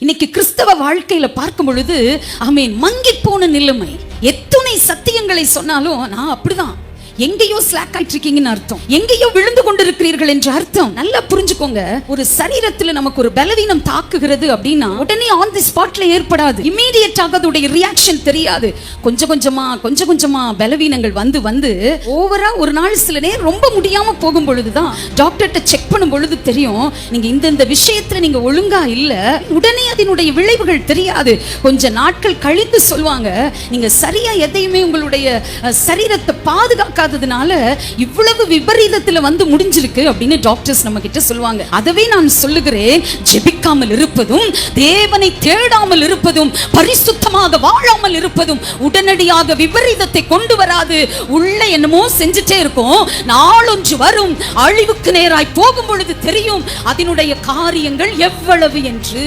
இன்னைக்கு கிறிஸ்தவ வாழ்க்கையில பார்க்கும் பொழுது ஆமென் மங்கி போன நிலைமை. எத்தனை சத்தியங்களை சொன்னாலும் நான் அப்படிதான், எங்கேயோ ஸ்லாக் ஆயிட்டு இருக்கீங்கன்னு அர்த்தம், எங்கேயோ விழுந்து கொண்டிருக்கிறீர்கள் என்று அர்த்தம். நல்லா புரிஞ்சுக்கோங்க, ஒரு சரீரத்துல நமக்கு ஒரு பலவீனம் தாக்குகிறது அப்படின்னா உடனே ஆன் தி ஸ்பாட்ல ஏற்படாது, இம்மீடியட்டாக அதோட ரியாக்ஷன் தெரியாது. கொஞ்சம் கொஞ்சமா பலவீனங்கள் வந்து ஓவரா ஒரு நாள் சில நேரம் ரொம்ப முடியாம போகும் பொழுதுதான் டாக்டர்கிட்ட செக் பண்ணும் பொழுது தெரியும், நீங்க இந்த விஷயத்துல நீங்க ஒழுங்கா இல்ல. உடனே அதனுடைய விளைவுகள் தெரியாது, கொஞ்ச நாட்கள் கழித்து சொல்லுவாங்க, நீங்க சரியா எதையுமே உங்களுடைய சரீரத்தை பாதுகாக்க இவ்வளவு விபரீதத்துல வந்து முடிஞ்சிருக்கு அப்படின்னு டாக்டர்ஸ் நம்ம கிட்ட சொல்லுவாங்க. அதவே நான் சொல்லுகிறேன், ஜெபிக்காமல் இருப்பதும், தேவனை தேடாமல் இருப்பதும், பரிசுத்தமாக வாழாமல் இருப்பதும் உடனடியாக விபரீதத்தை கொண்டு வராது. உள்ள என்னமோ செஞ்சுட்டே இருக்கும், நாளொன்று வரும், அழிவுக்கு நேராய் போகும் பொழுது தெரியும் அதனுடைய காரியங்கள் எவ்வளவு என்று.